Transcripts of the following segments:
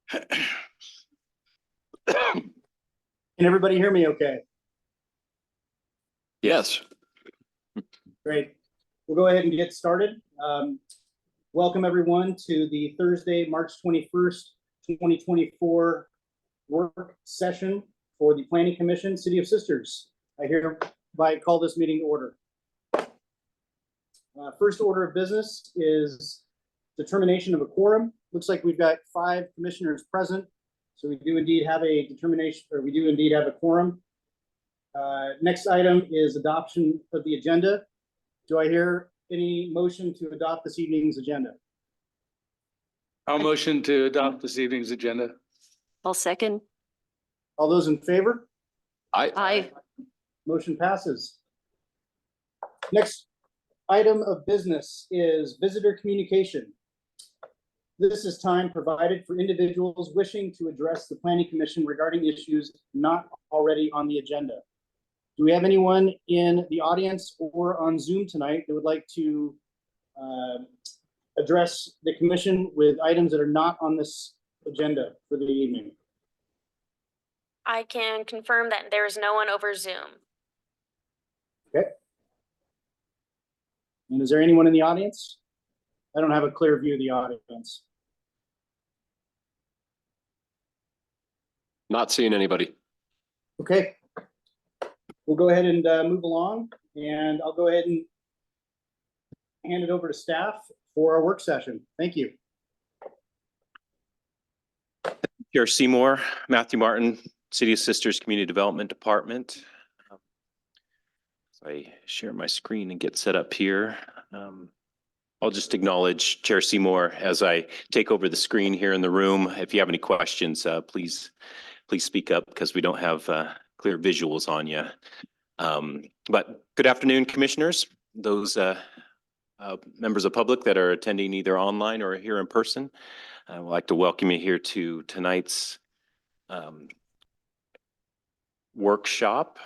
Can everybody hear me okay? Yes. Great. We'll go ahead and get started. Welcome everyone to the Thursday, March 21st, 2024 work session for the Planning Commission, City of Sisters. I hereby call this meeting to order. First order of business is determination of a quorum. Looks like we've got 5 commissioners present. So we do indeed have a determination, or we do indeed have a quorum. Next item is adoption of the agenda. Do I hear any motion to adopt this evening's agenda? I'll motion to adopt this evening's agenda. I'll second. All those in favor? Aye. Motion passes. Next item of business is visitor communication. This is time provided for individuals wishing to address the Planning Commission regarding issues not already on the agenda. Do we have anyone in the audience or on Zoom tonight that would like to address the commission with items that are not on this agenda for the evening? I can confirm that there is no one over Zoom. Okay. And is there anyone in the audience? I don't have a clear view of the audience. Not seeing anybody. Okay. We'll go ahead and move along, and I'll go ahead and hand it over to staff for our work session. Thank you. Chair Seymour, Matthew Martin, City of Sisters Community Development Department. So I share my screen and get set up here. I'll just acknowledge Chair Seymour as I take over the screen here in the room. If you have any questions, please speak up because we don't have clear visuals on you. But good afternoon, commissioners, those members of public that are attending either online or here in person. I would like to welcome you here to tonight's workshop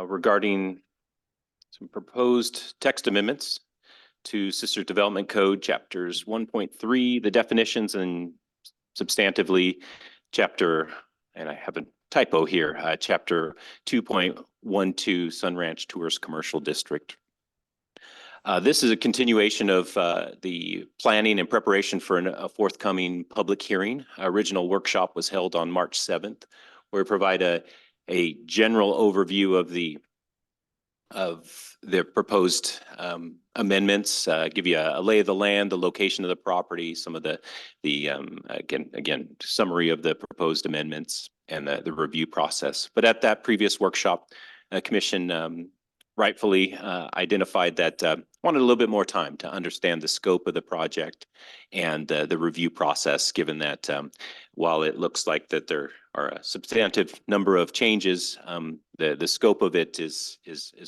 regarding some proposed text amendments to Sister Development Code chapters 1.3, the definitions, and substantively chapter, and I have a typo here, chapter 2.12 Sun Ranch Tourist Commercial District. This is a continuation of the planning and preparation for a forthcoming public hearing. Our original workshop was held on March 7th, where we provide a general overview of the proposed amendments, give you a lay of the land, the location of the property, some of the again summary of the proposed amendments and the review process. But at that previous workshop, Commission rightfully identified that wanted a little bit more time to understand the scope of the project and the review process, given that while it looks like that there are a substantive number of changes, the scope of it is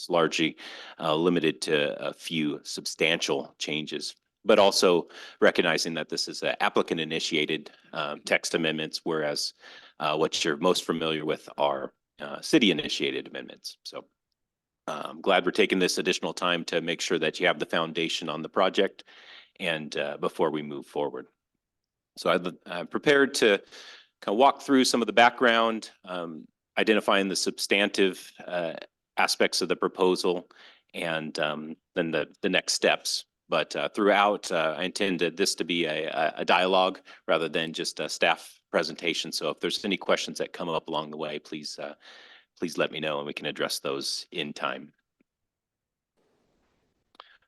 largely limited to a few substantial changes, but also recognizing that this is applicant initiated text amendments, whereas what you're most familiar with are city initiated amendments. So I'm glad we're taking this additional time to make sure that you have the foundation on the project and before we move forward. So I'm prepared to kind of walk through some of the background, identifying the substantive aspects of the proposal and then the next steps. But throughout, I intended this to be a dialogue rather than just a staff presentation. So if there's any questions that come up along the way, please let me know and we can address those in time.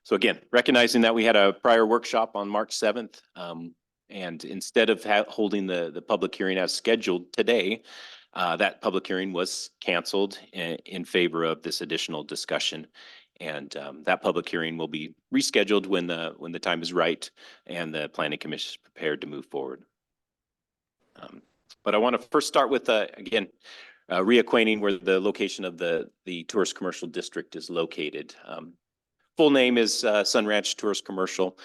So again, recognizing that we had a prior workshop on March 7th, and instead of holding the public hearing as scheduled today, that public hearing was canceled in favor of this additional discussion. And that public hearing will be rescheduled when the time is right and the Planning Commission is prepared to move forward. But I want to first start with, again, reacquainting where the location of the Tourist Commercial District is located. Full name is Sun Ranch Tourist Commercial.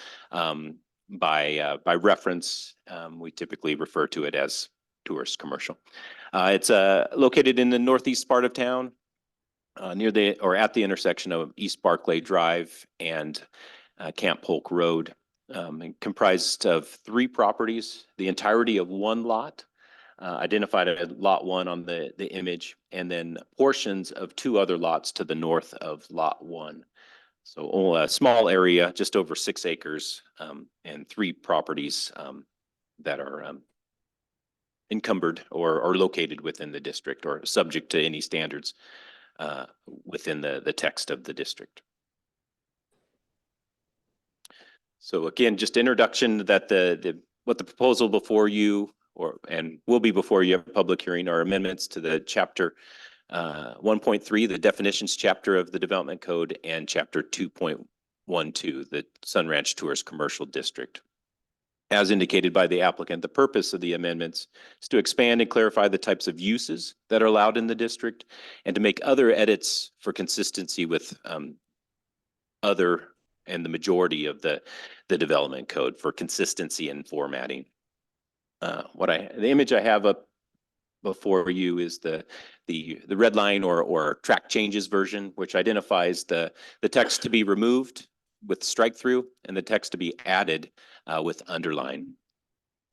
By reference, we typically refer to it as Tourist Commercial. It's located in the northeast part of town, near at the intersection of East Barclay Drive and Camp Polk Road, comprised of 3 properties, the entirety of 1 lot. identified as lot 1 on the image, and then portions of 2 other lots to the north of lot 1. So a small area, just over 6 acres, and 3 properties that are encumbered or located within the district or subject to any standards within the text of the district. So again, just introduction that what the proposal before you and will be before you have a public hearing are amendments to the chapter 1.3, the definitions chapter of the development code, and chapter 2.12, the Sun Ranch Tourist Commercial District. As indicated by the applicant, the purpose of the amendments is to expand and clarify the types of uses that are allowed in the district and to make other edits for consistency with other and the majority of the development code for consistency and formatting. The image I have up before you is the red line or track changes version, which identifies the text to be removed with strike through and the text to be added with underline.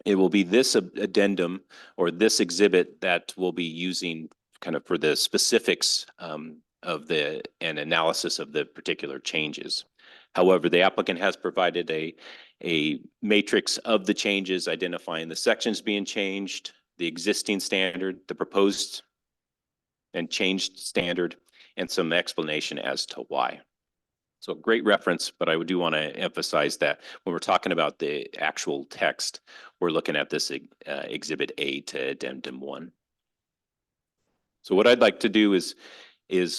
It will be this addendum or this exhibit that we'll be using kind of for the specifics of and analysis of the particular changes. However, the applicant has provided a matrix of the changes identifying the sections being changed, the existing standard, the proposed and changed standard, and some explanation as to why. So great reference, but I do want to emphasize that when we're talking about the actual text, we're looking at this Exhibit A to Addendum 1. So what I'd like to do is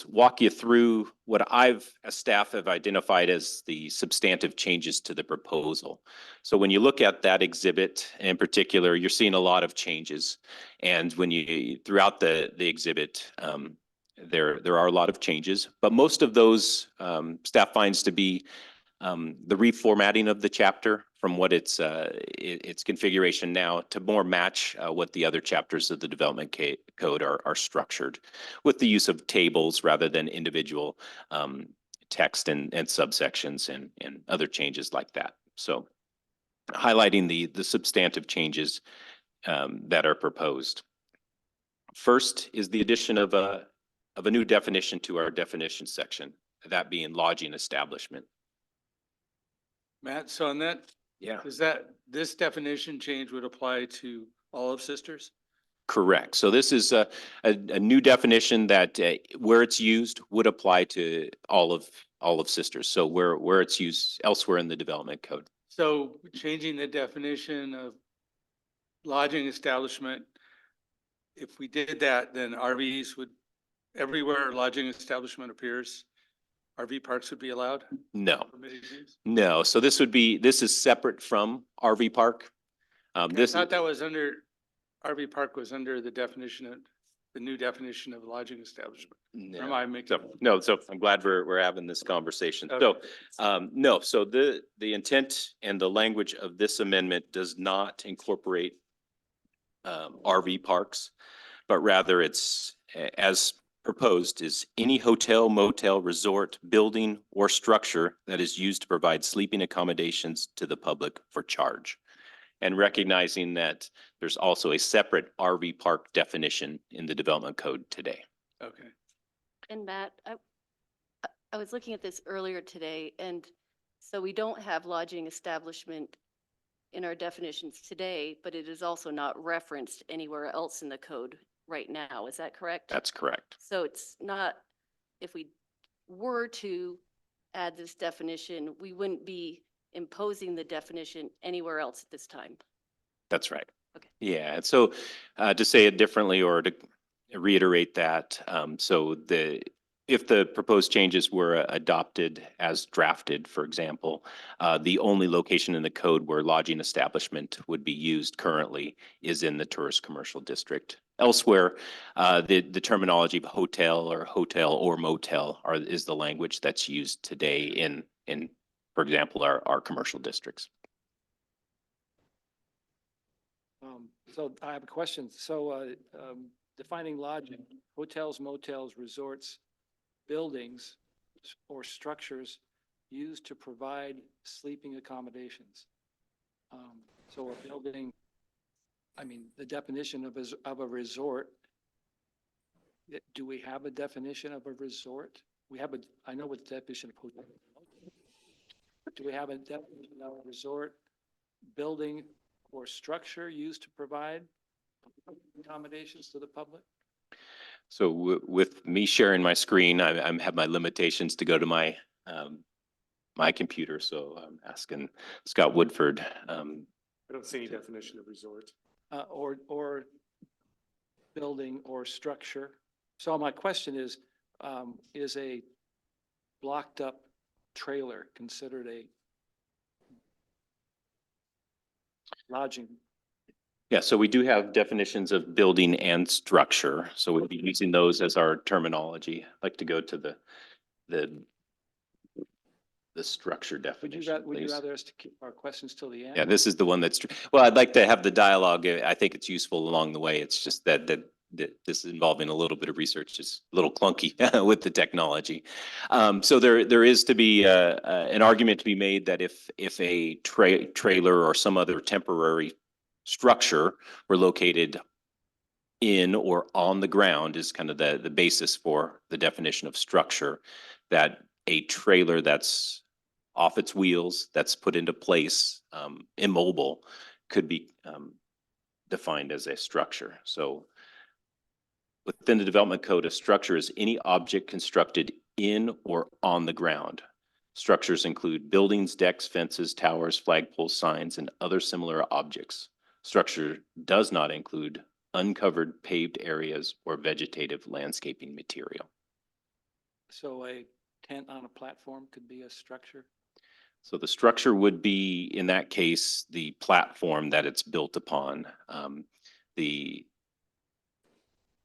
walk you through what as staff have identified as the substantive changes to the proposal. So when you look at that exhibit in particular, you're seeing a lot of changes. And when throughout the exhibit, there are a lot of changes, but most of those staff finds to be the reformatting of the chapter from what its configuration now to more match what the other chapters of the development code are structured, with the use of tables rather than individual text and subsections and other changes like that. So highlighting the substantive changes that are proposed. First is the addition of a new definition to our definition section, that being lodging establishment. Matt, so on that, Yeah. does this definition change would apply to all of Sisters? Correct. So this is a new definition that where it's used would apply to all of Sisters. So where it's used elsewhere in the development code. So changing the definition of lodging establishment, if we did that, then RVs would, everywhere lodging establishment appears, RV parks would be allowed? No, Permitted use? no. So this is separate from RV park. I thought that was under, RV park was under the definition of, the new definition of lodging establishment. Or am I making? No, so I'm glad we're having this conversation. Okay. So, no, so the intent and the language of this amendment does not incorporate RV parks, but rather it's as proposed is any hotel, motel, resort, building, or structure that is used to provide sleeping accommodations to the public for charge. And recognizing that there's also a separate RV park definition in the development code today. Okay. And Matt, I was looking at this earlier today, and so we don't have lodging establishment in our definitions today, but it is also not referenced anywhere else in the code right now. Is that correct? That's correct. So it's not, if we were to add this definition, we wouldn't be imposing the definition anywhere else at this time. That's right. Okay. Yeah, and so to say it differently or to reiterate that, so if the proposed changes were adopted as drafted, for example, the only location in the code where lodging establishment would be used currently is in the tourist commercial district. Elsewhere, the terminology of hotel or motel is the language that's used today in for example, our commercial districts. So I have a question. So defining lodging, hotels, motels, resorts, buildings, or structures used to provide sleeping accommodations. So a building I mean, the definition of a resort. Do we have a definition of a resort? I know what the definition of hotel. Do we have a definition of a resort, building or structure used to provide accommodations to the public? So with me sharing my screen, I have my limitations to go to my my computer. So I'm asking Scott Woodford. I don't see any definition of resort. Or building or structure. So my question is a blocked up trailer considered a lodging? Yeah, so we do have definitions of building and structure. So we'll be using those as our terminology. I'd like to go to the structure definition, Would you please. rather us to keep our questions till the end? Yeah, this is the one that's, well, I'd like to have the dialogue. I think it's useful along the way. It's just that this is involving a little bit of research, just a little clunky with the technology. So there is to be an argument to be made that if a trailer or some other temporary structure were located in or on the ground is kind of the basis for the definition of structure, that a trailer that's off its wheels, that's put into place, immobile, could be defined as a structure. So within the development code, a structure is any object constructed in or on the ground. Structures include buildings, decks, fences, towers, flagpoles, signs, and other similar objects. Structure does not include uncovered paved areas or vegetative landscaping material. So a tent on a platform could be a structure? So the structure would be, in that case, the platform that it's built upon.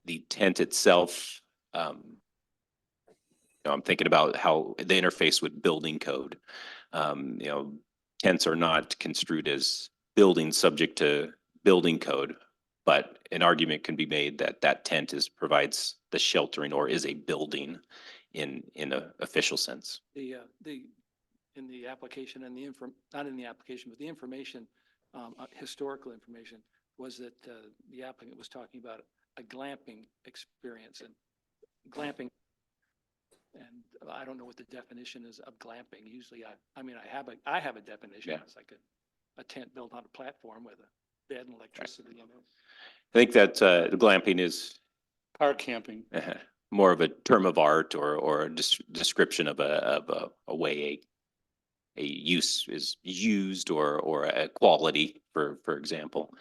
The tent itself, I'm thinking about how the interface with building code. Tents are not construed as buildings subject to building code, but an argument can be made that that tent provides the sheltering or is a building in an official sense. In the application and not in the application, but the information, historical information, was that the applicant was talking about a glamping experience, and glamping, and I don't know what the definition is of glamping. Usually I have a definition. Yeah. It's like a tent built on a platform with a bed and electricity. You know? I think that the glamping is Car camping. more of a term of art or a description of a way a use is used or a quality, for example.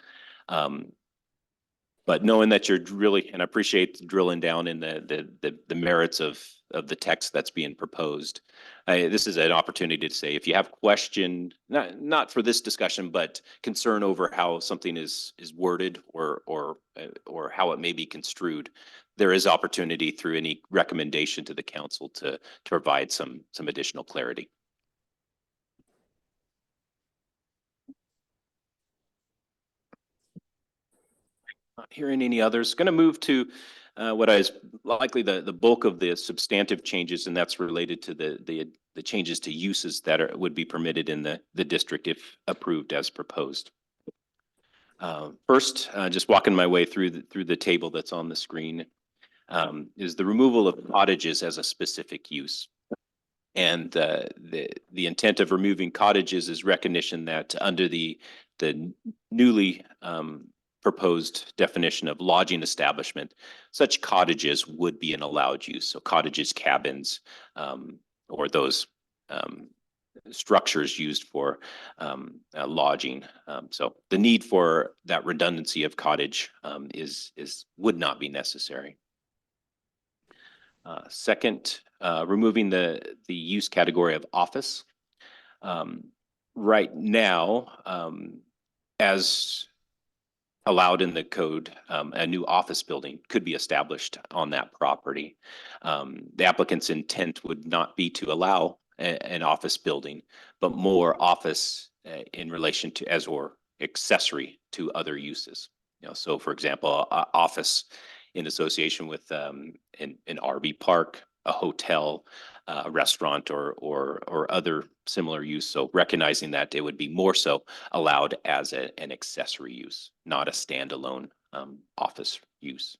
But knowing that you're really, and I appreciate drilling down in the merits of the text that's being proposed. This is an opportunity to say, if you have question, not for this discussion, but concern over how something is worded or how it may be construed, there is opportunity through any recommendation to the council to provide some additional clarity. Not hearing any others. Going to move to what is likely the bulk of the substantive changes, and that's related to the changes to uses that would be permitted in the district if approved as proposed. First, just walking my way through the table that's on the screen, is the removal of cottages as a specific use. And the intent of removing cottages is recognition that under the newly proposed definition of lodging establishment, such cottages would be an allowed use. So cottages, cabins, or those structures used for lodging. So the need for that redundancy of cottage would not be necessary. Second, removing the use category of office. Right now, as allowed in the code, a new office building could be established on that property. The applicant's intent would not be to allow an office building, but more office in relation to as or accessory to other uses. So for example, office in association with an RV park, a hotel, a restaurant or other similar use. So recognizing that it would be more so allowed as an accessory use, not a standalone office use.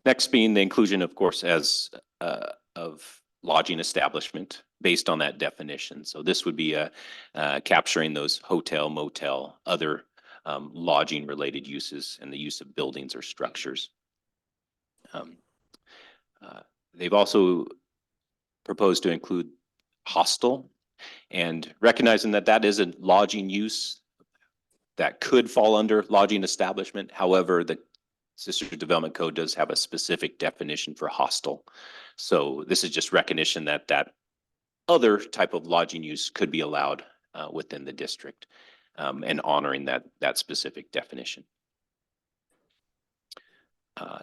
Next being the inclusion, of course, as of lodging establishment based on that definition. So this would be capturing those hotel, motel, other lodging related uses and the use of buildings or structures. They've also proposed to include hostel, and recognizing that that is a lodging use that could fall under lodging establishment. However, the Sister Development Code does have a specific definition for hostel. So this is just recognition that that other type of lodging use could be allowed within the district, and honoring that specific definition.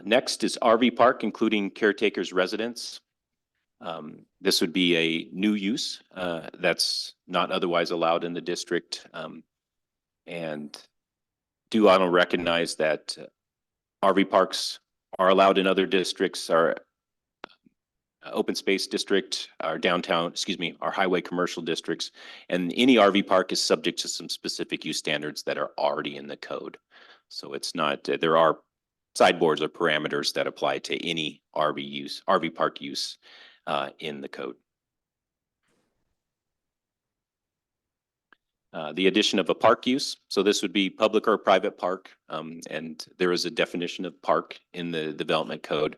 Next is RV park, including caretaker's residence. This would be a new use that's not otherwise allowed in the district. And do want to recognize that RV parks are allowed in other districts, our open space district, our downtown, excuse me, our highway commercial districts, and any RV park is subject to some specific use standards that are already in the code. So it's not, there are sideboards or parameters that apply to any RV park use in the code. The addition of a park use. So this would be public or private park. And there is a definition of park in the development code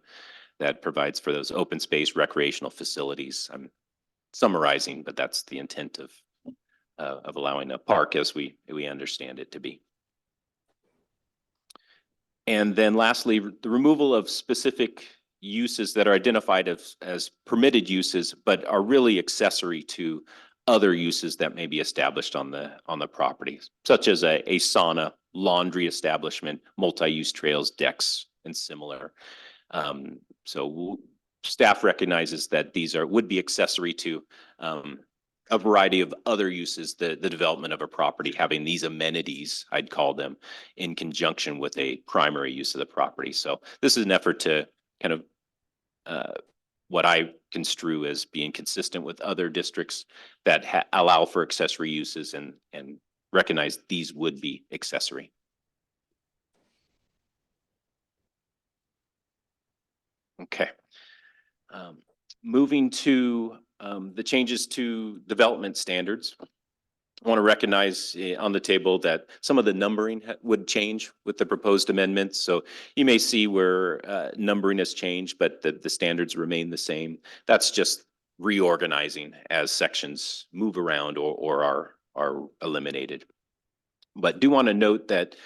that provides for those open space recreational facilities. I'm summarizing, but that's the intent of allowing a park as we understand it to be. And then lastly, the removal of specific uses that are identified as permitted uses, but are really accessory to other uses that may be established on the property, such as a sauna, laundry establishment, multi-use trails, decks, and similar. So staff recognizes that these would be accessory to a variety of other uses, the development of a property, having these amenities, I'd call them, in conjunction with a primary use of the property. So this is an effort to kind of what I construe as being consistent with other districts that allow for accessory uses and recognize these would be accessory. Okay. Moving to the changes to development standards. I want to recognize on the table that some of the numbering would change with the proposed amendments. So you may see where numbering has changed, but the standards remain the same. That's just reorganizing as sections move around or are eliminated. But do want to note that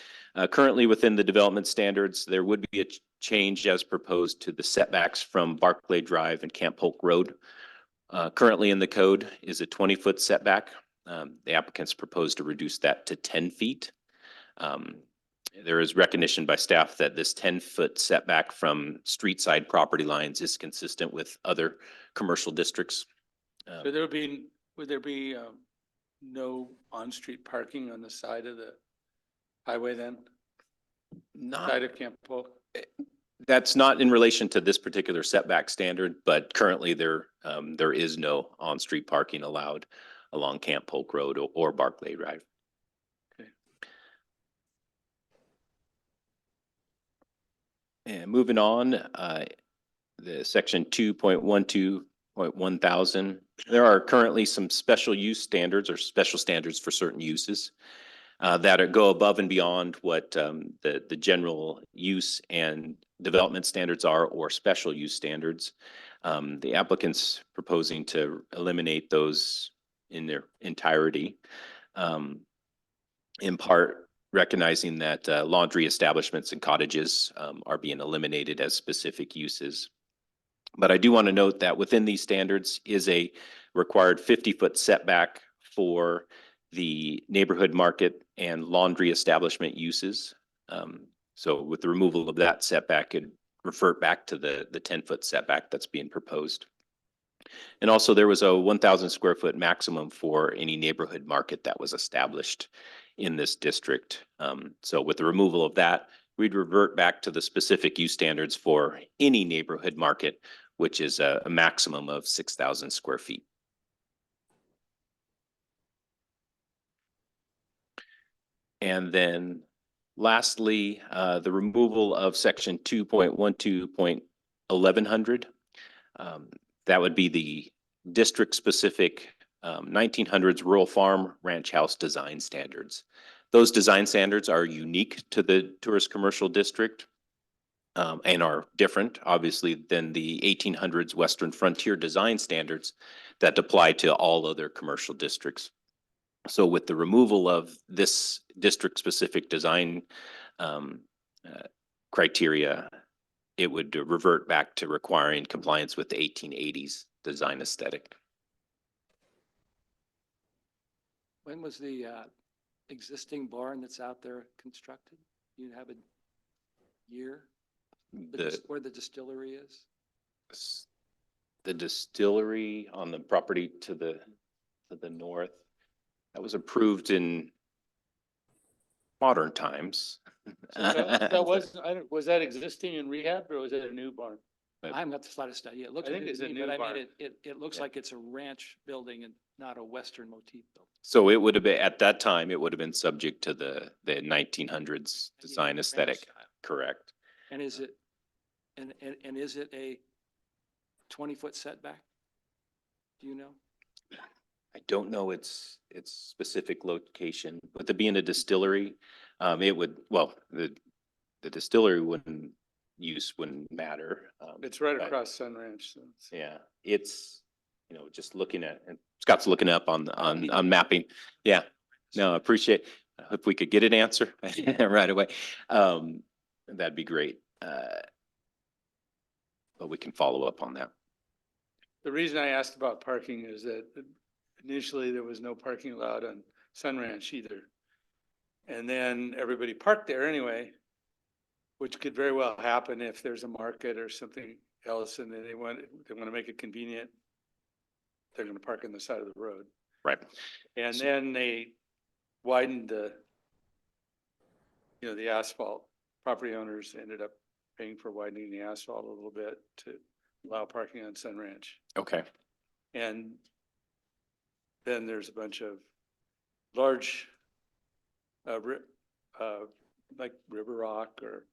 currently within the development standards, there would be a change as proposed to the setbacks from Barclay Drive and Camp Polk Road. Currently in the code is a 20-foot setback. The applicants propose to reduce that to 10 feet. There is recognition by staff that this 10-foot setback from street side property lines is consistent with other commercial districts. So would there be no on-street parking on the side of the highway then? Side of Camp Polk? That's not in relation to this particular setback standard, but currently there is no on-street parking allowed along Camp Polk Road or Barclay Drive. Okay. And moving on, the section 2.12.1000, there are currently some special use standards or special standards for certain uses that go above and beyond what the general use and development standards are or special use standards. The applicant's proposing to eliminate those in their entirety, in part recognizing that laundry establishments and cottages are being eliminated as specific uses. But I do want to note that within these standards is a required 50-foot setback for the neighborhood market and laundry establishment uses. So with the removal of that setback, it revert back to the 10-foot setback that's being proposed. And also there was a 1,000 square foot maximum for any neighborhood market that was established in this district. So with the removal of that, we'd revert back to the specific use standards for any neighborhood market which is a maximum of 6,000 square feet. And then lastly, the removal of section 2.12.1100. That would be the district-specific 1900s rural farm ranch house design standards. Those design standards are unique to the tourist commercial district and are different, obviously, than the 1800s Western Frontier design standards that apply to all other commercial districts. So with the removal of this district-specific design criteria, it would revert back to requiring compliance with the 1880s design aesthetic. When was the existing barn that's out there constructed? Do you have a year? Where the distillery is? The distillery on the property to the north, that was approved in modern times. Was that existing in rehab or was it a new barn? I haven't got the slightest idea. It looks I think new it's to a me, new but I barn. mean, it looks Yeah. like it's a ranch building and not a Western motif building. So it would have been, at that time, it would have been subject to the 1900s design Ranch aesthetic, style. correct? And is it, and is it a 20-foot setback? Do you know? I don't know its specific location, but to be in a distillery, it would, well, the distillery wouldn't matter. It's right but- across Sun Ranch. So it's- Yeah, it's, just looking at, and Scott's looking up on mapping. Yeah, no, I appreciate, if we could get an answer right away, that'd be great. But we can follow up on that. The reason I asked about parking is that initially there was no parking allowed on Sun Ranch either. And then everybody parked there anyway, which could very well happen if there's a market or something else and then they want to make it convenient. They're going to park on the side of the road. Right. And then they widened the asphalt. Property owners ended up paying for widening the asphalt a little bit to allow parking on Sun Ranch. Okay. And then there's a bunch of large, like River Rock or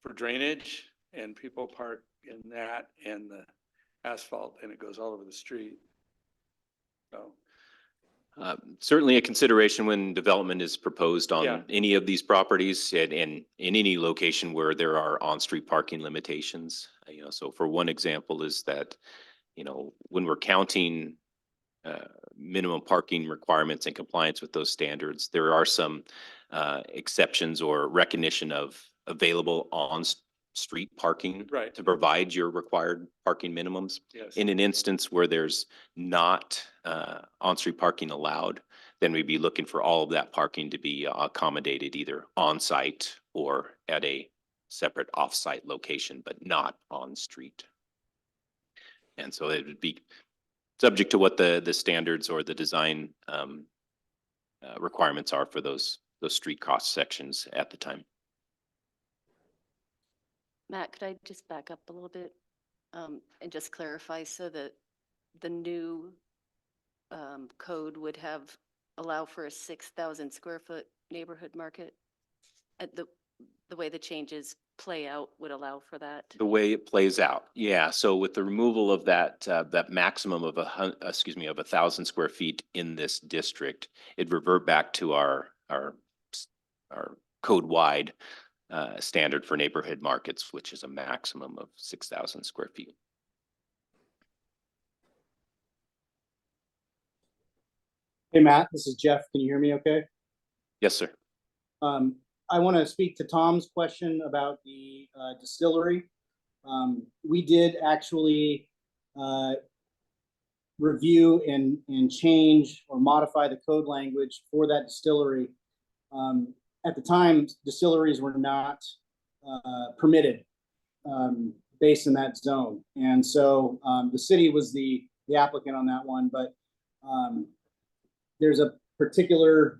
for drainage, and people park in that and the asphalt, and it goes all over the street. So, Certainly a consideration when development is proposed Yeah. on any of these properties and in any location where there are on-street parking limitations. So for one example is that, when we're counting minimum parking requirements and compliance with those standards, there are some exceptions or recognition of available on-street parking right, to provide your required parking minimums. yes. In an instance where there's not on-street parking allowed, then we'd be looking for all of that parking to be accommodated either on-site or at a separate off-site location, but not on-street. And so it would be subject to what the standards or the design requirements are for those street cross sections at the time. Matt, could I just back up a little bit and just clarify so that the new code would allow for a 6,000 square foot neighborhood market? The way the changes play out would allow for that? The way it plays out, yeah. So with the removal of that maximum of 1,000 square feet in this district, it revert back to our code-wide standard for neighborhood markets, which is a maximum of 6,000 square feet. Hey, Matt, this is Jeff. Can you hear me okay? Yes, sir. I want to speak to Tom's question about the distillery. We did actually review and change or modify the code language for that distillery. At the time, distilleries were not permitted based in that zone. And so the city was the applicant on that one, but there's a particular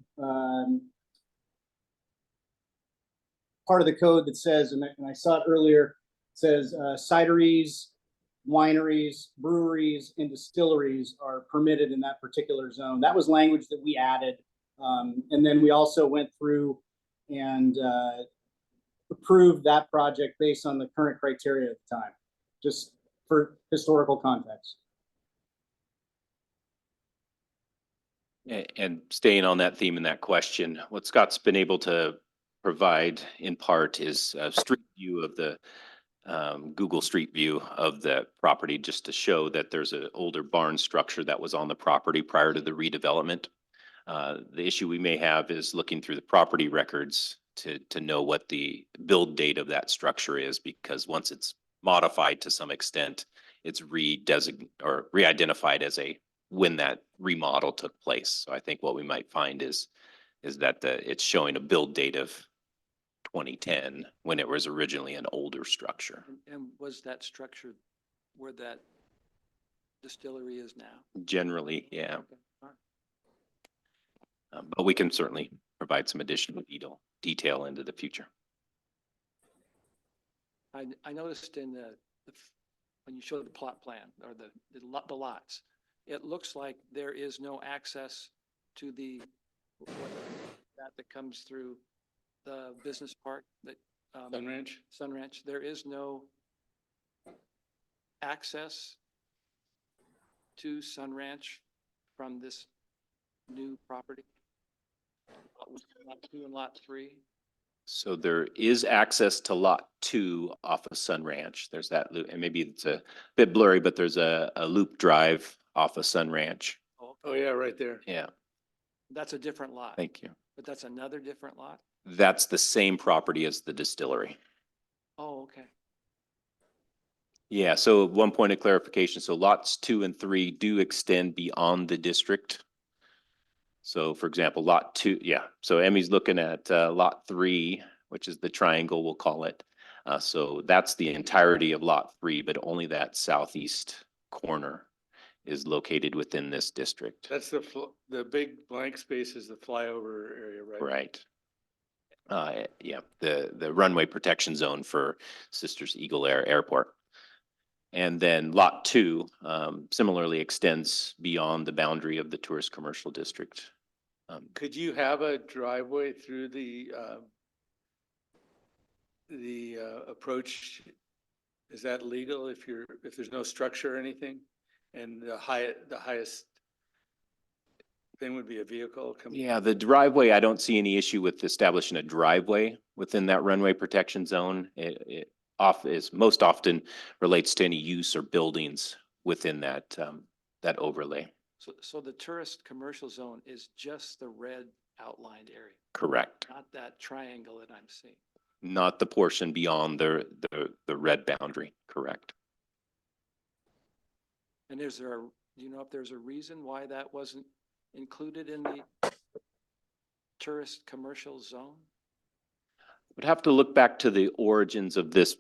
part of the code that says, and I saw it earlier, says cideries wineries, breweries, and distilleries are permitted in that particular zone. That was language that we added. And then we also went through and approved that project based on the current criteria at the time, just for historical context. And staying on that theme and that question, what Scott's been able to provide in part is a street view of the Google Street View of the property, just to show that there's an older barn structure that was on the property prior to the redevelopment. The issue we may have is looking through the property records to know what the build date of that structure is, because once it's modified to some extent, it's re-identified as when that remodel took place. So I think what we might find is that it's showing a build date of 2010 when it was originally an older structure. And was that structure where that distillery is now? Generally, yeah. Okay, all right. But we can certainly provide some additional detail into the future. I noticed in when you showed the plot plan or the lots, it looks like there is no access to that comes through the business park that. Sun Ranch? Sun Ranch, there is no access to Sun Ranch from this new property? Lot 2 and Lot 3? So there is access to Lot 2 off of Sun Ranch. There's that loop, and maybe it's a bit blurry, but there's a loop drive off of Sun Ranch. Oh, yeah, right there. Yeah, That's a different lot. thank you. But that's another different lot? That's the same property as the distillery. Oh, okay. Yeah, so one point of clarification. So lots 2 and 3 do extend beyond the district. So for example, lot 2, yeah. So Emmy's looking at lot 3, which is the triangle, we'll call it. So that's the entirety of lot 3, but only that southeast corner is located within this district. That's the big blank space is the flyover area, right? Right. Yeah, the runway protection zone for Sisters Eagle Air Airport. And then lot 2 similarly extends beyond the boundary of the tourist commercial district. Could you have a driveway through the approach? Is that legal if there's no structure or anything? And the highest thing would be a vehicle coming? Yeah, the driveway, I don't see any issue with establishing a driveway within that runway protection zone. It most often relates to any use or buildings within that overlay. So the tourist commercial zone is just the red outlined area, Correct. not that triangle that I'm seeing. Not the portion beyond the red boundary. Correct. And do you know if there's a reason why that wasn't included in the tourist commercial zone? Would have to look back to the origins of this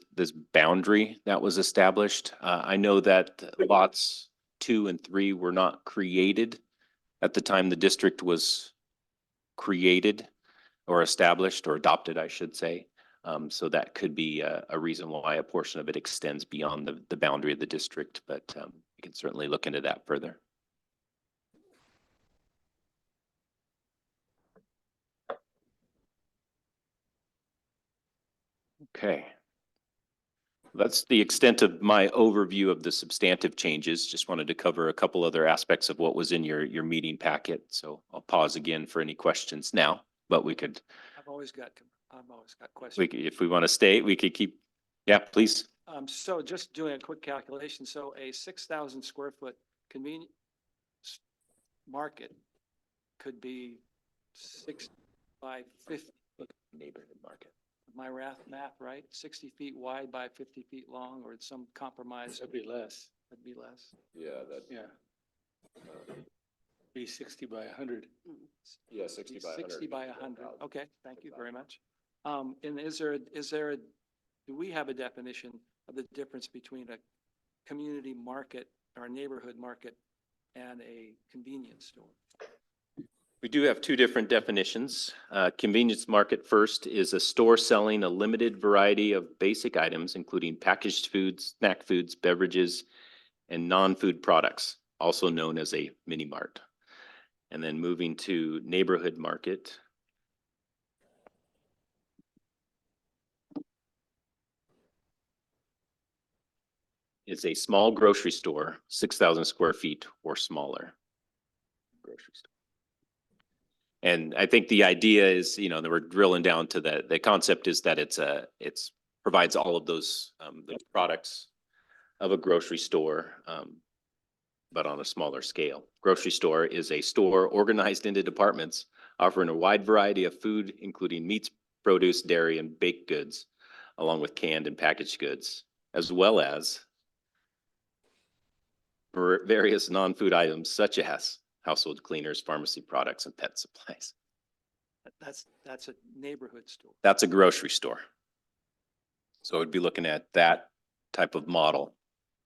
boundary that was established. I know that lots 2 and 3 were not created at the time the district was created or established or adopted, I should say. So that could be a reason why a portion of it extends beyond the boundary of the district, but we can certainly look into that further. Okay. That's the extent of my overview of the substantive changes. Just wanted to cover a couple other aspects of what was in your meeting packet. So I'll pause again for any questions now, but we could, I've always got questions. if we want to stay, we could keep, yeah, please. So just doing a quick calculation, so a 6,000 square foot convenience market could be 6 by 50. Neighborhood market. My math right? 60 feet wide by 50 feet long, or some compromise? That'd be less. That'd be less. Yeah, that, Yeah. Be 60 by 100. yeah, 60 by 100. 60 by 100. Okay, thank you very much. And is there do we have a definition of the difference between a community market or a neighborhood market and a convenience store? We do have two different definitions. Convenience market first is a store selling a limited variety of basic items, including packaged foods, snack foods, beverages, and non-food products, also known as a mini mart. And then moving to neighborhood market. Is a small grocery store, 6,000 square feet or smaller. Grocery store. And I think the idea is, you know, that we're drilling down to the concept is that it's provides all of those products of a grocery store, but on a smaller scale. Grocery store is a store organized into departments, offering a wide variety of food, including meats, produce, dairy, and baked goods, along with canned and packaged goods, as well as various non-food items such as household cleaners, pharmacy products, and pet supplies. That's a neighborhood store. That's a grocery store. So we'd be looking at that type of model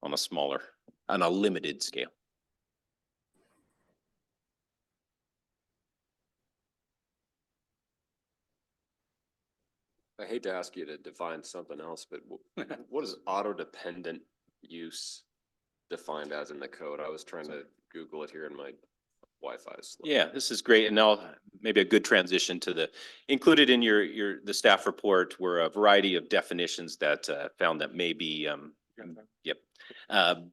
on a smaller, on a limited scale. I hate to ask you to define something else, but what is auto-dependent use defined as in the code? I was trying to Google it here in my Wi-Fi. Yeah, this is great. And now maybe a good transition to the, included in the staff report were a variety of definitions that found that may be,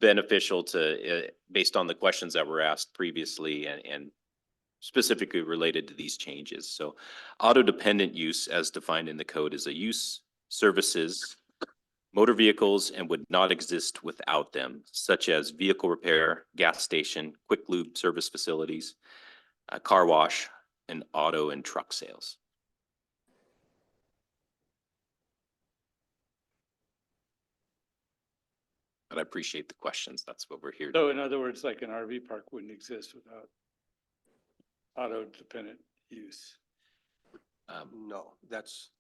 beneficial to, based on the questions that were asked previously and specifically related to these changes. So auto-dependent use as defined in the code is a use, services, motor vehicles, and would not exist without them, such as vehicle repair, gas station, quick lube service facilities, car wash, and auto and truck sales. But I appreciate the questions. That's what we're here to. So in other words, like an RV park wouldn't exist without auto-dependent use. No, that's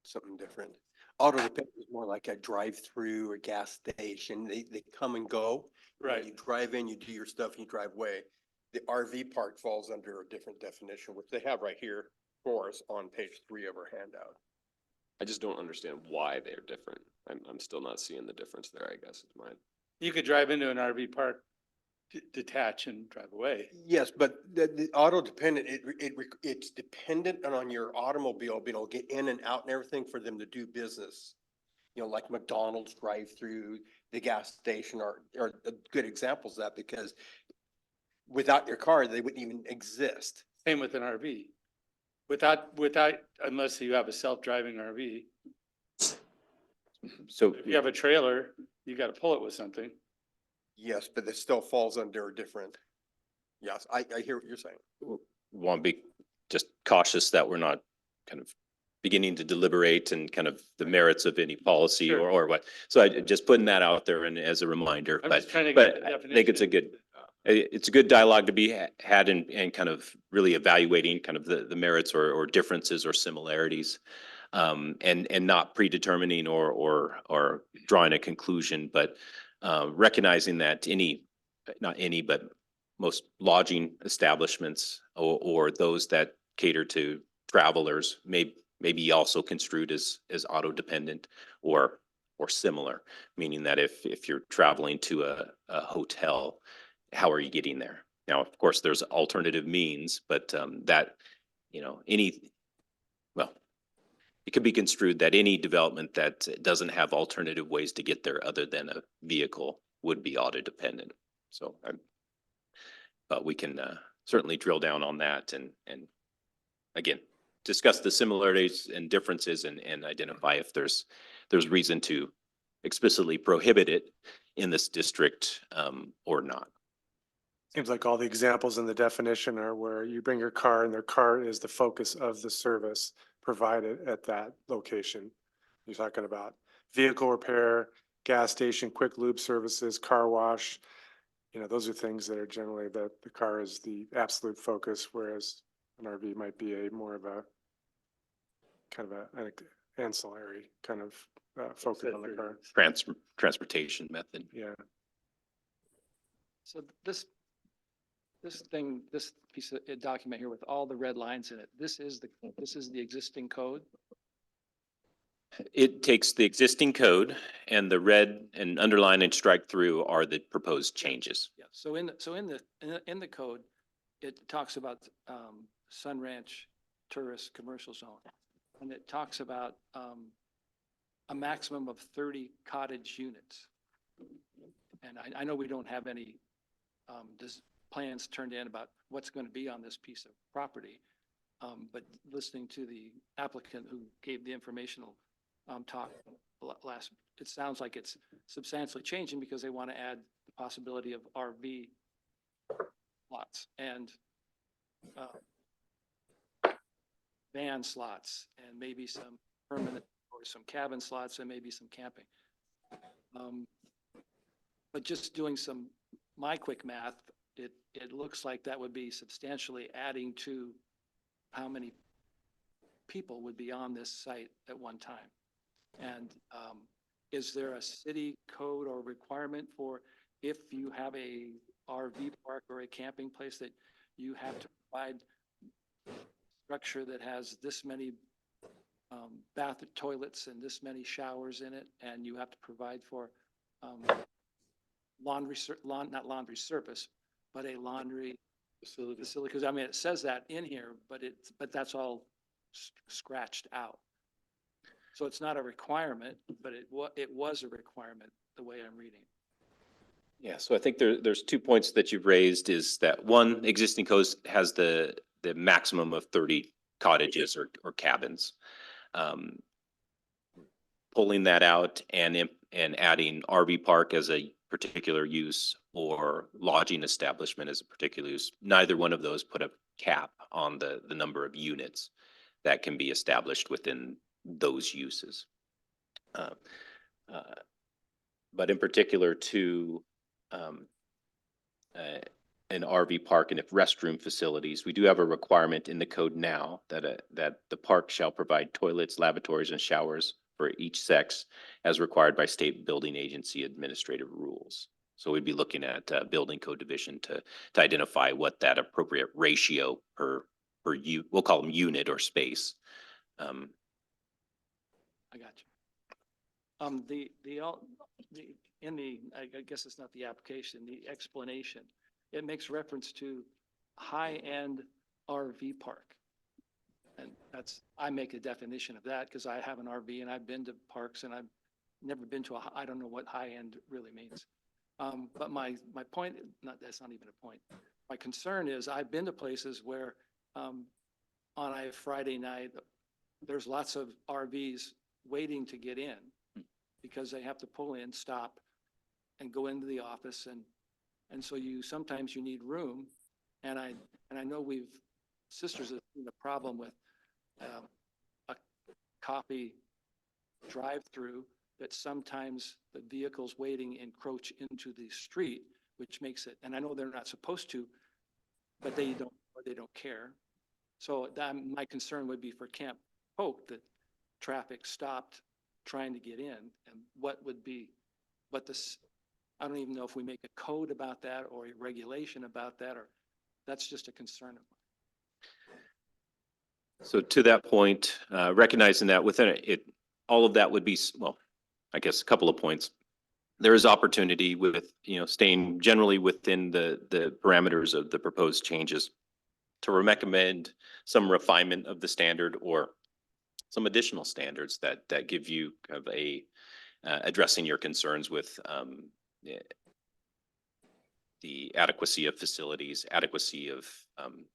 something different. Auto dependent is more like a drive-through or gas station. They come and go. You know, Right. You drive in, you do your stuff, and you drive away. The RV park falls under a different definition, which they have right here for us on page 3 of our handout. I just don't understand why they're different. I'm still not seeing the difference there, I guess is mine. You could drive into an RV park, detach and drive away. Yes, but the auto dependent, it's dependent on your automobile being able to get in and out and everything for them to do business. You know, like McDonald's drive-through, the gas station are good examples of that because without your car, they wouldn't even exist. Same with an RV. Unless you have a self-driving RV. So If you have a trailer, you got to pull it with something. Yes, but it still falls under a different. Yes, I hear what you're saying. want to be just cautious that we're not kind of beginning to deliberate and kind of the merits of any policy Sure. or what. So I just putting that out there and as a reminder, I'm but, just trying to but get the I think it's a definition. good, it's a good dialogue to be had and kind of really evaluating kind of the merits or differences or similarities. And not predetermining or drawing a conclusion, but recognizing that not any, but most lodging establishments or those that cater to travelers may be also construed as auto dependent or similar, meaning that if you're traveling to a hotel, how are you getting there? Now, of course, there's alternative means, but that, you know, it could be construed that any development that doesn't have alternative ways to get there other than a vehicle would be auto dependent. So, but we can certainly drill down on that and again, discuss the similarities and differences and identify if there's reason to explicitly prohibit it in this district or not. Seems like all the examples in the definition are where you bring your car and their car is the focus of the service provided at that location. You're talking about vehicle repair, gas station, quick lube services, car wash. You know, those are things that are generally the car is the absolute focus, whereas an RV might be a more of a kind of an ancillary kind of focus on the car. Transportation method. Yeah. So this this thing, this piece of document here with all the red lines in it, this is the existing code? It takes the existing code and the red and underline and strike through are the proposed changes. Yeah, so in the code, it talks about, Sun Ranch Tourist Commercial Zone. And it talks about, a maximum of 30 cottage units. And I know we don't have any, plans turned in about what's going to be on this piece of property. But listening to the applicant who gave the informational, talk last, it sounds like it's substantially changing because they want to add the possibility of RV lots and van slots and maybe some permanent or some cabin slots and maybe some camping. But just doing my quick math, it looks like that would be substantially adding to how many people would be on this site at one time. And is there a city code or requirement for if you have a RV park or a camping place that you have to provide structure that has this many bath toilets and this many showers in it, and you have to provide for not laundry service, but a laundry facility? Because I mean, it says that in here, but that's all scratched out. So it's not a requirement, but it was a requirement the way I'm reading. Yeah, so I think there's 2 points that you've raised is that one, existing code has the maximum of 30 cottages or cabins. Pulling that out and adding RV park as a particular use or lodging establishment as a particular use, neither one of those put a cap on the number of units that can be established within those uses. But in particular to an RV park and if restroom facilities, we do have a requirement in the code now that the park shall provide toilets, lavatories, and showers for each sex as required by state building agency administrative rules. So we'd be looking at building code division to identify what that appropriate ratio per we'll call them unit or space. I got you. I guess it's not the application, the explanation, it makes reference to high-end RV park. And I make a definition of that because I have an RV and I've been to parks and I've never been to I don't know what high-end really means. But my point, that's not even a point. My concern is I've been to places where on a Friday night, there's lots of RVs waiting to get in because they have to pull in, stop, and go into the office, and so sometimes you need room, and I know sisters have seen the problem with a coffee drive-through that sometimes the vehicles waiting encroach into the street, which makes it, and I know they're not supposed to, but they don't care. So my concern would be for Camp Polk that traffic stopped trying to get in, and I don't even know if we make a code about that or a regulation about that, or that's just a concern of mine. So to that point, recognizing that within it, all of that would be, well, I guess a couple of points. There is opportunity with, staying generally within the parameters of the proposed changes to recommend some refinement of the standard or some additional standards that give you kind of addressing your concerns with the adequacy of facilities, adequacy of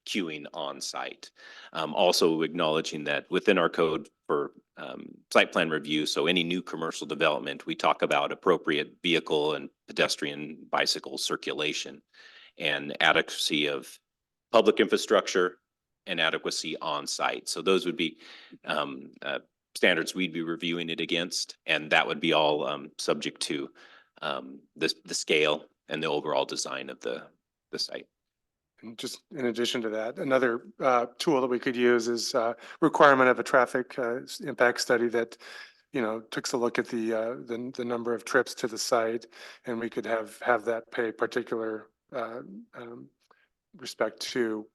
queuing on site. Also acknowledging that within our code for site plan review, so any new commercial development, we talk about appropriate vehicle and pedestrian bicycle circulation and adequacy of public infrastructure and adequacy on site. So those would be standards we'd be reviewing it against, and that would be all subject to the scale and the overall design of the site. And just in addition to that, another tool that we could use is requirement of a traffic impact study that, takes a look at the number of trips to the site, and we could have that pay particular respect to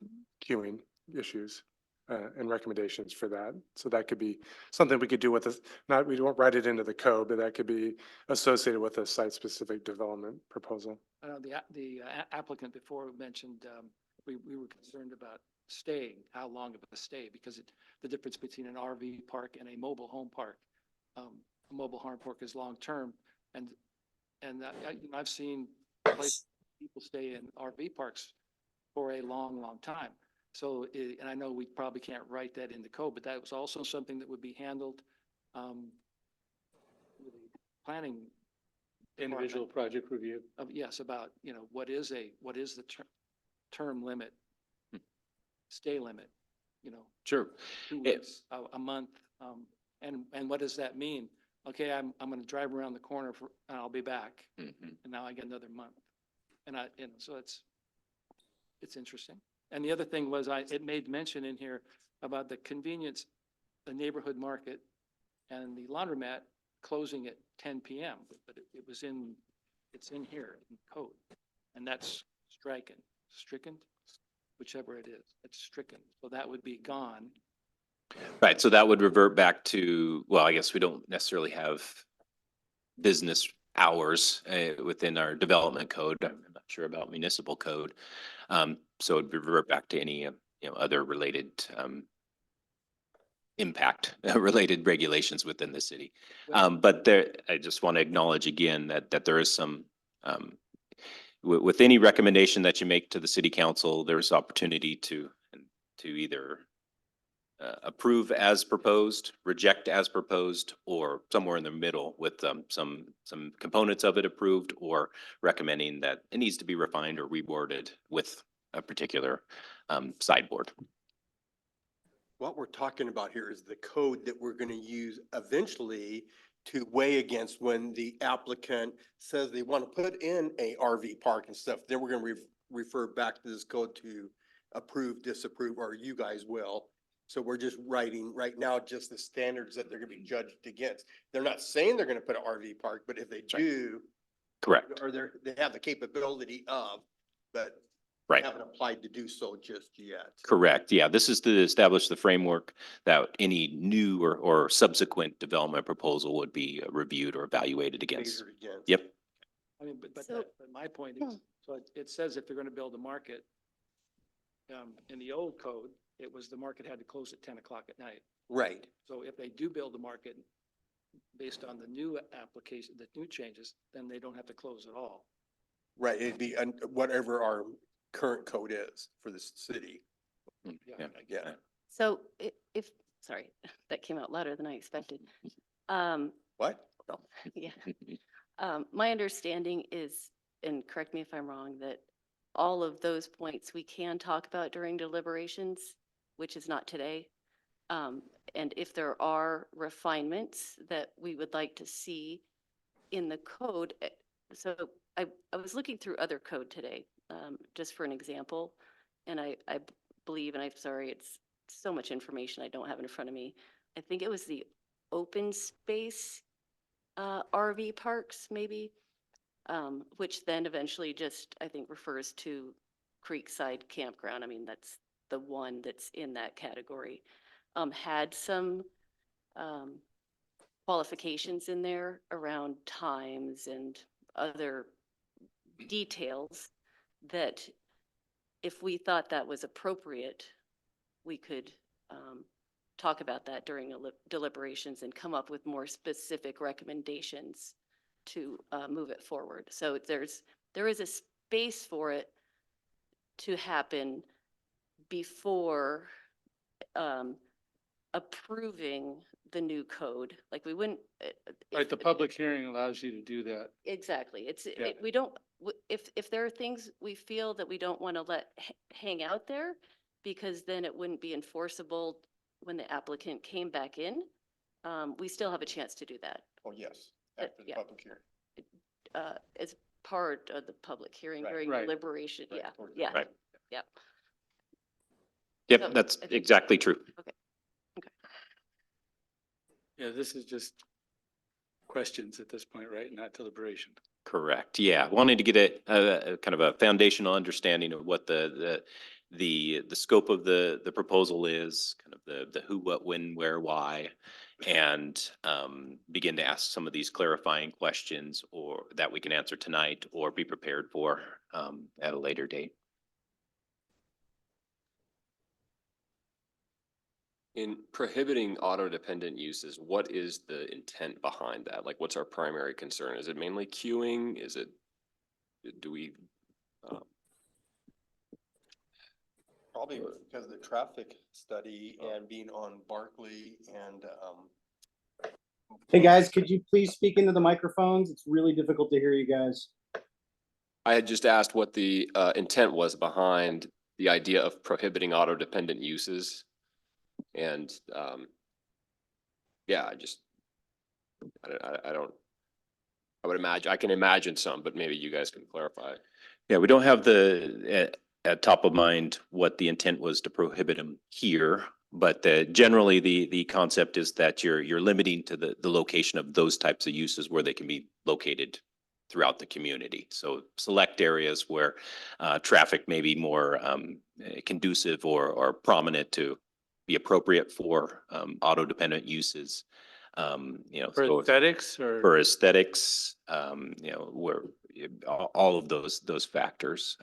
queuing issues and recommendations for that. So that could be something we could do with this, not, we don't write it into the code, but that could be associated with a site-specific development proposal. I know the applicant before mentioned, we were concerned about staying, how long of a stay, because the difference between an RV park and a mobile home park. A mobile home park is long-term, and I've seen places people stay in RV parks for a long, long time. So, and I know we probably can't write that in the code, but that was also something that would be handled with the planning Individual project review. yes, about, what is the term limit, stay limit, Sure. 2 It- weeks, a month, and what does that mean? Okay, I'm gonna drive around the corner and I'll be back, Mhm. and now I get another month. And so it's interesting. And the other thing was it made mention in here about the convenience, the neighborhood market and the laundromat closing at 10 PM, but it's in here in code. And that's stricken, whichever it is, it's stricken. So that would be gone. Right, so that would revert back to, well, I guess we don't necessarily have business hours within our development code. I'm not sure about municipal code. So it'd revert back to any, other related impact, related regulations within the city. But there, I just want to acknowledge again that there is some, with any recommendation that you make to the city council, there's opportunity to either approve as proposed, reject as proposed, or somewhere in the middle with some components of it approved, or recommending that it needs to be refined or reworded with a particular sideboard. What we're talking about here is the code that we're gonna use eventually to weigh against when the applicant says they want to put in a RV park and stuff. Then we're gonna refer back to this code to approve, disapprove, or you guys will. So we're just writing right now just the standards that they're gonna be judged against. They're not saying they're gonna put an RV park, but if they Right. do, Correct. or they have the capability of, but Right. haven't applied to do so just yet. Correct. Yeah, this is to establish the framework that any new or subsequent development proposal would be reviewed or evaluated against. Measured against. Yep. I mean, but So- but my point is, so it says if they're gonna build a market, in the old code, it was the market had to close at 10 o'clock at night. Right. So if they do build a market based on the new application, the new changes, then they don't have to close at all. Right, it'd be whatever our current code is for the city. Yeah. Yeah. So sorry, that came out louder than I expected. What? Yeah. My understanding is, and correct me if I'm wrong, that all of those points we can talk about during deliberations, which is not today. And if there are refinements that we would like to see in the code, so I was looking through other code today, just for an example, and I believe, and I'm sorry, it's so much information I don't have in front of me. I think it was the open space RV parks, maybe, which then eventually just, I think, refers to Creekside Campground. I mean, that's the one that's in that category. Had some qualifications in there around times and other details that if we thought that was appropriate, we could talk about that during deliberations and come up with more specific recommendations to move it forward. So there is a space for it to happen before approving the new code. Like we wouldn't. Right, the public hearing allows you to do that. Exactly. Yeah. We don't, if there are things we feel that we don't want to let hang out there, because then it wouldn't be enforceable when the applicant came back in, we still have a chance to do that. Oh, yes, after the yeah. public hearing. As part of the public hearing Right. during Right. deliberation. Right, Yeah, towards the yeah, Right. yeah. Yep, So, that's I think- exactly true. Yeah, this is just questions at this point, right? Not deliberation. Correct. Yeah. Wanting to get a kind of a foundational understanding of what the scope of the proposal is, kind of the who, what, when, where, why, and begin to ask some of these clarifying questions or that we can answer tonight or be prepared for at a later date. In prohibiting auto-dependent uses, what is the intent behind that? Like, what's our primary concern? Is it mainly queuing? Is it, do we, Probably because of the traffic study and being on Barkley and, Hey, guys, could you please speak into the microphones? It's really difficult to hear you guys. I had just asked what the intent was behind the idea of prohibiting auto-dependent uses. And yeah, I don't, I would imagine, I can imagine some, but maybe you guys can clarify. Yeah, we don't have the at top of mind what the intent was to prohibit them here, but generally the concept is that you're limiting to the location of those types of uses where they can be located throughout the community. So select areas where traffic may be more conducive or prominent to be appropriate for auto-dependent uses. You know, For so aesthetics or? for aesthetics, you know, where all of those factors,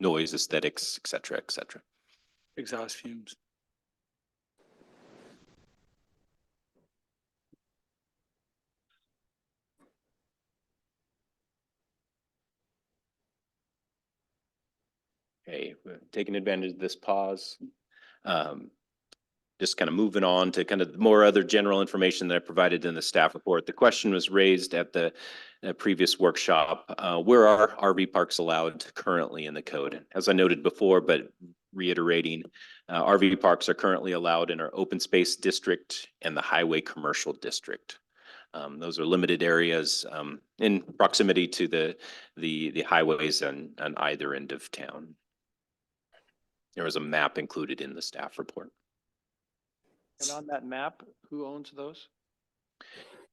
noise, aesthetics, et cetera, et cetera. Exhaust fumes. Okay, we're taking advantage of this pause. Just kind of moving on to kind of more other general information that I provided in the staff report. The question was raised at the previous workshop, where are RV parks allowed currently in the code? As I noted before, but reiterating, RV parks are currently allowed in our open space district and the highway commercial district. Those are limited areas in proximity to the highways on either end of town. There was a map included in the staff report. And on that map, who owns those?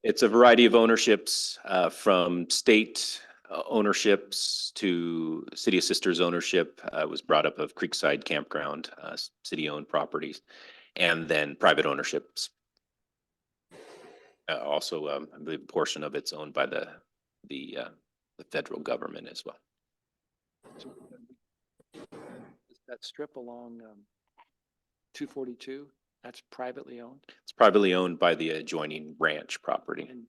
It's a variety of ownerships, from state ownerships to City of Sisters ownership. Was brought up of Creekside Campground, city-owned properties, and then private ownerships. Also, I believe a portion of it's owned by the federal government as well. That strip along 242, that's privately owned? It's privately owned by the adjoining ranch property. And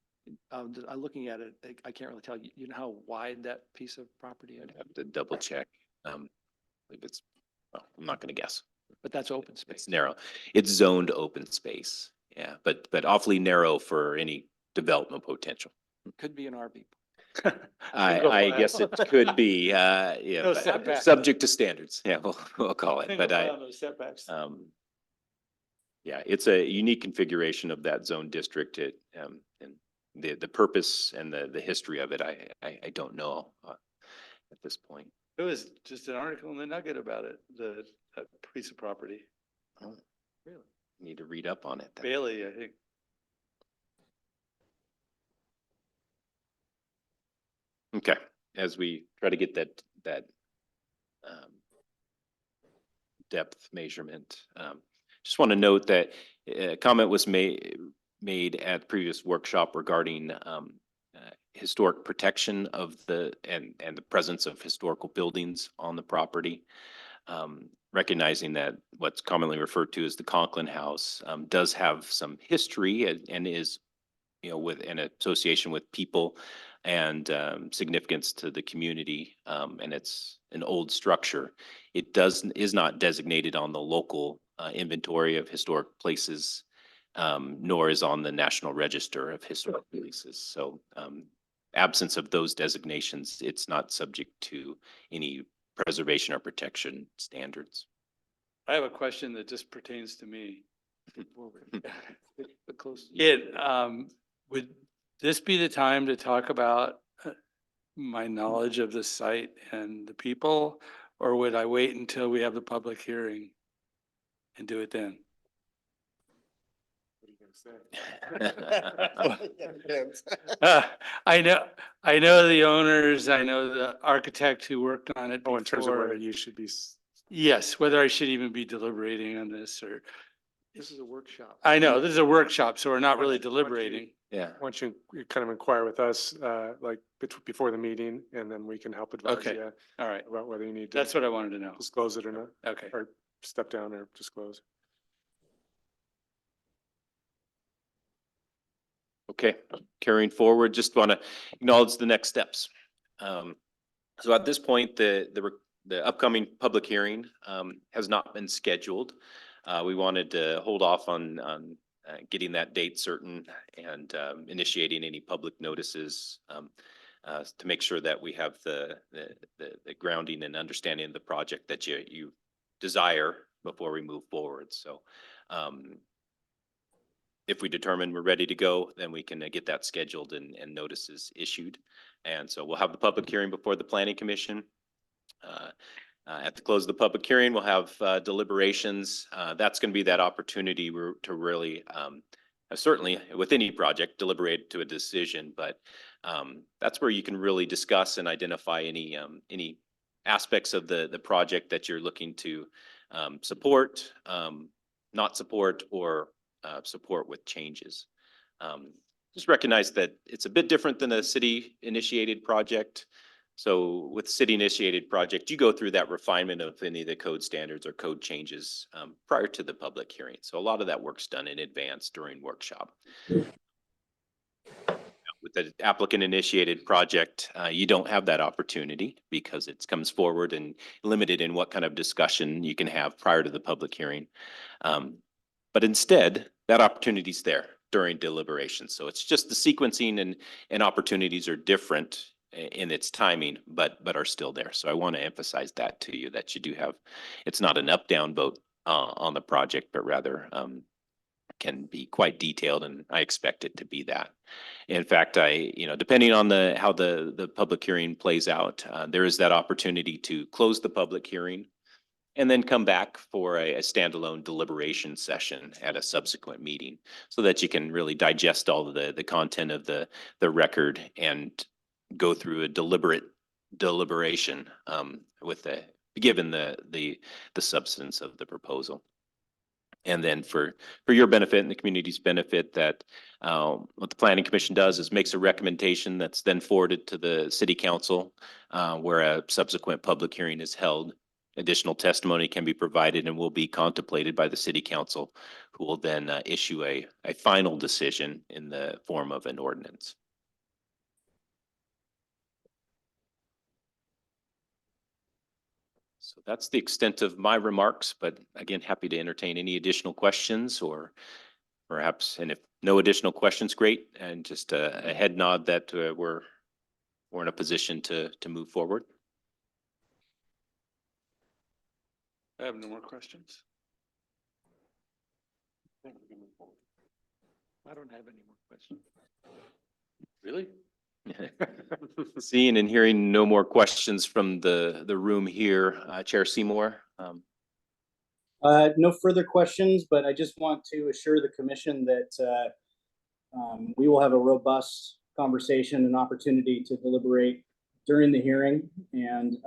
I'm looking at it, I can't really tell. You know how wide that piece of property is? I'd have to double check. I believe it's, well, I'm not going to guess. But that's open space. It's narrow. It's zoned open space. Yeah, but awfully narrow for any development potential. Could be an RV. I guess it could be, yeah, No but setback. subject to standards. Yeah, we'll call it, but Setbacks. yeah, it's a unique configuration of that zone district. It, and the purpose and the history of it, I don't know at this point. It was just an article in the Nugget about it, that piece of property. Oh, really? Need to read up on it then. Bailey, I think. Okay, as we try to get that depth measurement, just want to note that a comment was made at previous workshop regarding historic protection of and the presence of historical buildings on the property. Recognizing that what's commonly referred to as the Conklin House does have some history and is, you know, with an association with people and significance to the community, and it's an old structure. It is not designated on the local inventory of historic places, nor is on the National Register of Historic Places. So absence of those designations, it's not subject to any preservation or protection standards. I have a question that just pertains to me. But close. Would this be the time to talk about my knowledge of the site and the people? Or would I wait until we have the public hearing and do it then? What do you I know the owners, I know the architect who worked on it Oh, in terms of whether before. you should be, Yes, whether I should even be deliberating on this or, This is a workshop. I know, this is a workshop, so we're not really Once you- deliberating. Yeah. once you kind of inquire with us, like before the meeting, and then we can help advise Okay. you All right, about whether you need to that's what I wanted to know. disclose it or not, Okay. or step down or disclose. Okay, carrying forward, just want to acknowledge the next steps. So at this point, the upcoming public hearing has not been scheduled. We wanted to hold off on getting that date certain and initiating any public notices to make sure that we have the grounding and understanding of the project that you desire before we move forward. So if we determine we're ready to go, then we can get that scheduled and notices issued. And so we'll have the public hearing before the Planning Commission. At the close of the public hearing, we'll have deliberations. That's going to be that opportunity to really, certainly with any project, deliberate to a decision. But that's where you can really discuss and identify any aspects of the project that you're looking to support, not support, or support with changes. Just recognize that it's a bit different than a city-initiated project. So with city-initiated project, you go through that refinement of any of the code standards or code changes prior to the public hearing. So a lot of that work's done in advance during workshop. With the applicant-initiated project, you don't have that opportunity because it comes forward and limited in what kind of discussion you can have prior to the public hearing. But instead, that opportunity's there during deliberation. So it's just the sequencing and opportunities are different in its timing, but are still there. So I want to emphasize that to you, that you do have, it's not an up-down vote on the project, but rather can be quite detailed, and I expect it to be that. In fact, depending on how the public hearing plays out, there is that opportunity to close the public hearing and then come back for a standalone deliberation session at a subsequent meeting so that you can really digest all of the content of the record and go through a deliberation given the substance of the proposal. And then for your benefit and the community's benefit, that what the Planning Commission does is makes a recommendation that's then forwarded to the City Council where a subsequent public hearing is held. Additional testimony can be provided and will be contemplated by the City Council, who will then issue a final decision in the form of an ordinance. So that's the extent of my remarks, but again, happy to entertain any additional questions or perhaps, and if no additional questions, great. And just a head nod that we're in a position to move forward. I have no more questions. I don't have any more questions. Really? Seeing and hearing no more questions from the room here, Chair Seymour. No further questions, but I just want to assure the commission that we will have a robust conversation and opportunity to deliberate during the hearing. And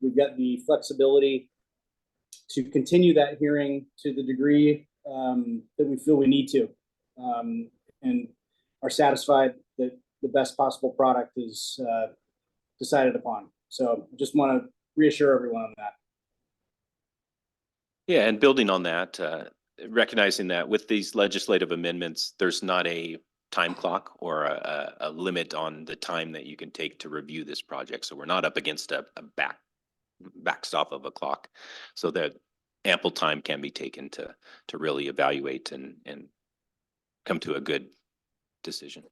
we've got the flexibility to continue that hearing to the degree that we feel we need to, and are satisfied that the best possible product is decided upon. So just want to reassure everyone on that. Yeah, and building on that, recognizing that with these legislative amendments, there's not a time clock or a limit on the time that you can take to review this project. So we're not up against a backstop of a clock, so that ample time can be taken to really evaluate and come to a good decision.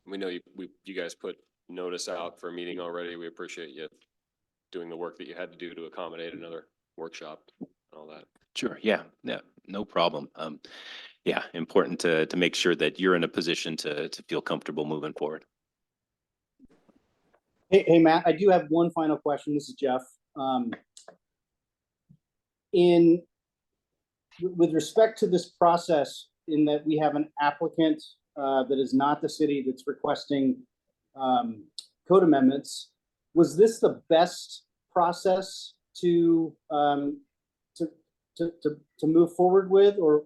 We know you guys put notice out for a meeting already. We appreciate you doing the work that you had to do to accommodate another workshop and all that. Sure. Yeah. No problem. Yeah, important to make sure that you're in a position to feel comfortable moving forward. Hey, Matt, I do have one final question. This is Jeff. With respect to this process, in that we have an applicant that is not the city that's requesting code amendments. Was this the best process to move forward with, or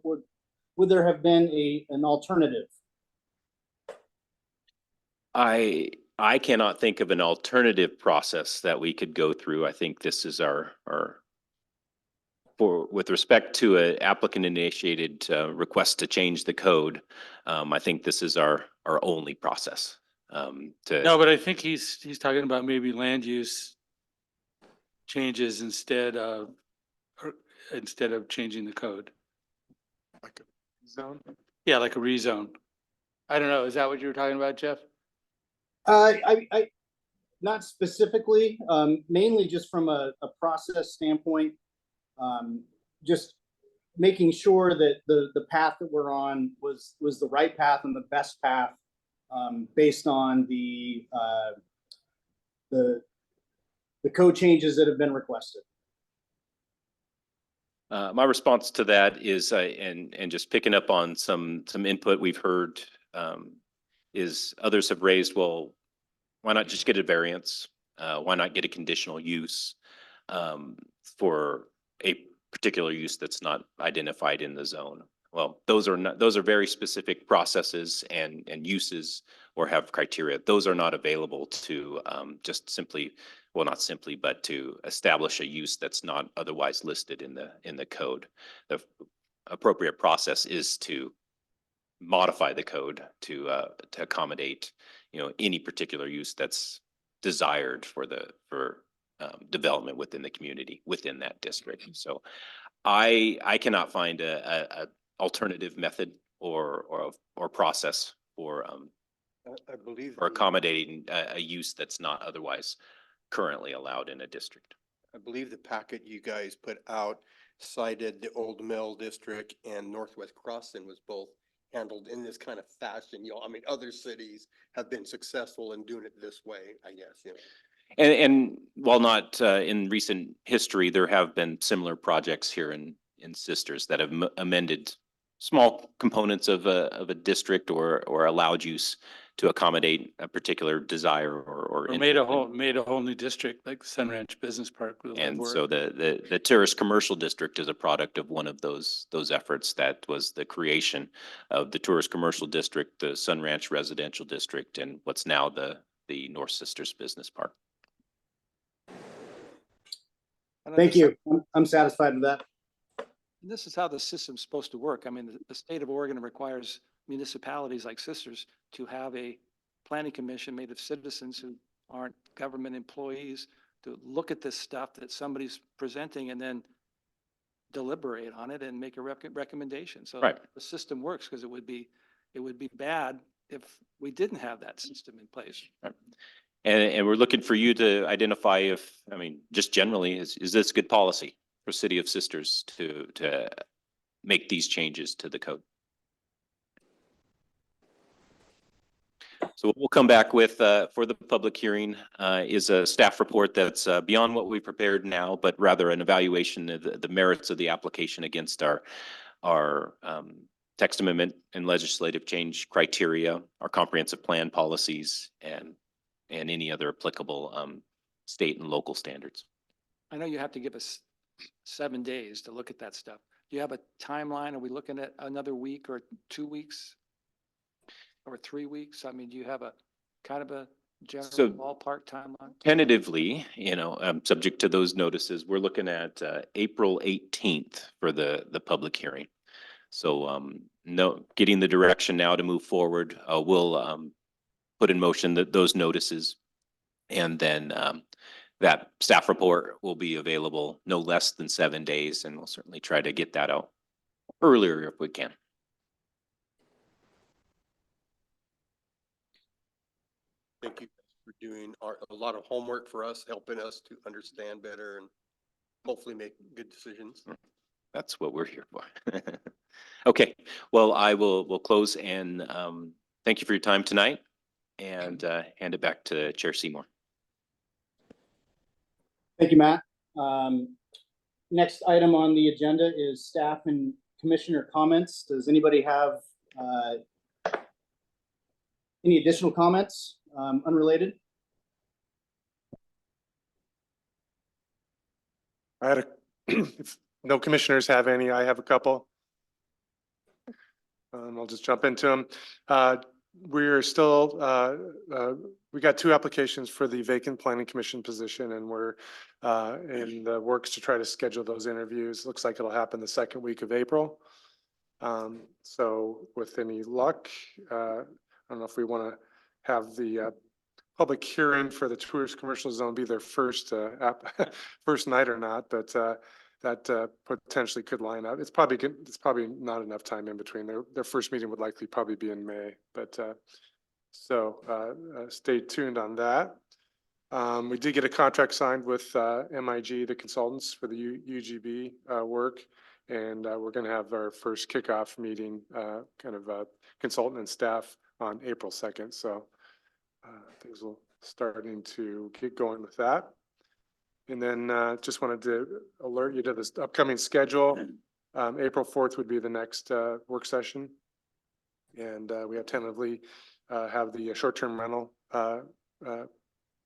would there have been an alternative? I cannot think of an alternative process that we could go through. I think this is our with respect to an applicant initiated request to change the code. I think this is our only process. No, but I think he's talking about maybe land use changes instead of changing the code. Like a zone? Yeah, like a rezone. I don't know. Is that what you were talking about, Jeff? I not specifically, mainly just from a process standpoint, just making sure that the path that we're on was the right path and the best path, based on the code changes that have been requested. My response to that is, and just picking up on some input we've heard, is others have raised, well, why not just get a variance? Why not get a conditional use for a particular use that's not identified in the zone? Well, those are very specific processes and uses, or have criteria. Those are not available to just simply, well, not simply, but to establish a use that's not otherwise listed in the code. The appropriate process is to modify the code to accommodate, any particular use that's desired for development within the community, within that district. So I cannot find a alternative method or process for I believe. or accommodating a use that's not otherwise currently allowed in a district. I believe the packet you guys put out cited the Old Mill District and Northwest Crossing was both handled in this kind of fashion. I mean, other cities have been successful in doing it this way, I guess, And while not in recent history, there have been similar projects here in Sisters that have amended small components of a district or allowed use to accommodate a particular desire or Or made a interest whole new district like Sun Ranch Business Park. And so the Terrace Commercial District is a product of one of those efforts. That was the creation of the Tourist Commercial District, the Sun Ranch Residential District, and what's now the North Sisters Business Park. Thank you. I'm satisfied with that. And this is how the system's supposed to work. I mean, the state of Oregon requires municipalities like Sisters to have a planning commission made of citizens who aren't government employees to look at this stuff that somebody's presenting and then deliberate on it and make a recommendation. So Right. the system works, because it would be bad if we didn't have that system in place. And we're looking for you to identify if, I mean, just generally, is this good policy for City of Sisters to make these changes to the code? So what we'll come back with for the public hearing is a staff report that's beyond what we prepared now, but rather an evaluation of the merits of the application against our text amendment and legislative change criteria, our comprehensive plan policies, and any other applicable state and local standards. I know you have to give us 7 days to look at that stuff. Do you have a timeline? Are we looking at another week or 2 weeks? Or 3 weeks? I mean, do you have a kind of a general So- ballpark timeline? Tentatively, subject to those notices, we're looking at April 18th for the public hearing. So getting the direction now to move forward, we'll put in motion those notices. And then that staff report will be available no less than 7 days, and we'll certainly try to get that out earlier if we can. Thank you for doing a lot of homework for us, helping us to understand better and hopefully make good decisions. That's what we're here for. Okay, well, we'll close and thank you for your time tonight, and hand it back to Chair Seymour. Thank you, Matt. Next item on the agenda is staff and commissioner comments. Does anybody have any additional comments, unrelated? I had a, if no commissioners have any, I have a couple. I'll just jump into them. We're still, we got 2 applications for the vacant planning commission position, and we're in the works to try to schedule those interviews. Looks like it'll happen the second week of April. So with any luck, I don't know if we want to have the public hearing for the tourist commercial zone be their first first night or not, but that potentially could line up. It's probably good. It's probably not enough time in between. Their first meeting would likely probably be in May, but stay tuned on that. We did get a contract signed with MIG, the consultants for the UGB work, and we're going to have our first kickoff meeting, consultant and staff on April 2nd. So things will starting to get going with that. And then just wanted to alert you to this upcoming schedule. April 4th would be the next work session. And we have tentatively have the short-term rental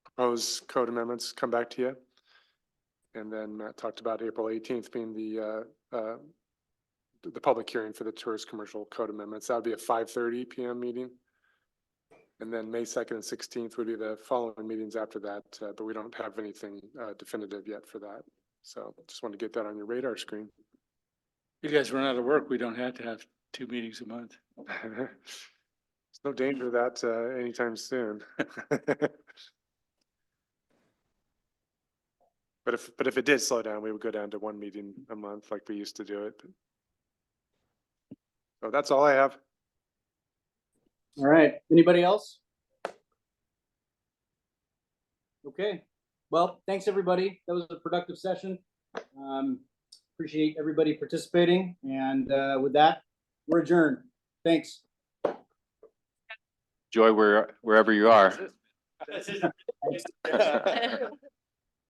proposed code amendments come back to you. And then Matt talked about April 18th being the public hearing for the tourist commercial code amendments. That would be a 5:30 p.m. meeting. And then May 2nd and 16th would be the following meetings after that, but we don't have anything definitive yet for that. So just want to get that on your radar screen. You guys run out of work, we don't have to have 2 meetings a month. There's no danger of that anytime soon. But if it did slow down, we would go down to 1 meeting a month like we used to do it. So that's all I have. All right, anybody else? Okay, well, thanks, everybody. That was a productive session. Appreciate everybody participating, and with that, we're adjourned. Thanks. Joy, wherever you are. Thanks.